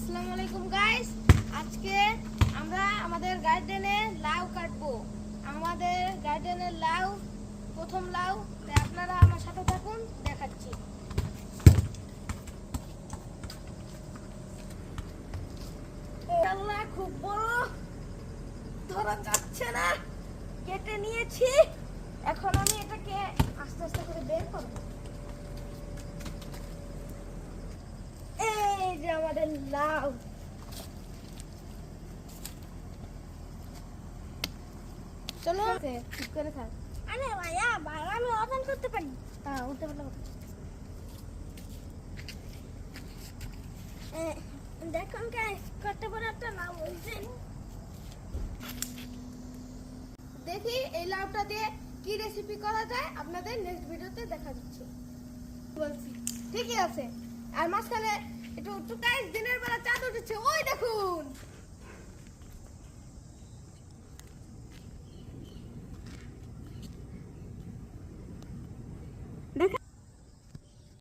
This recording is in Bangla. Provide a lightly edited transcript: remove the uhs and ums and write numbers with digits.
আসসালামু আলাইকুম গাইস। আজকে আমরা আমাদের গার্ডেনে লাউ কাটবো। আমাদের গার্ডেনের লাউ, প্রথম লাউ। তাই আপনারা আমার সাথে থাকুন, দেখাচ্ছি। আল্লাহ, খুব বড়, ধরা যাচ্ছে না। কেটে নিয়েছি, এখন আমি এটাকে আস্তে আস্তে করে বের করব। এই যে আমাদের লাউ। চলো ঠিক করে থাক। আরে ভাইয়া, আমি ওপেন করতে পারি। হ্যাঁ, উঠতে পারলাম। দেখুন গাইস, কত বড় একটা লাউ হয়েছে। দেখি এই লাউটা দিয়ে কি রেসিপি করা যায়, আপনাদের নেক্সট ভিডিওতে দেখা যাচ্ছে। বলছি ঠিকই আছে। আর মাঝখানে একটু গাইস দিনের বেলা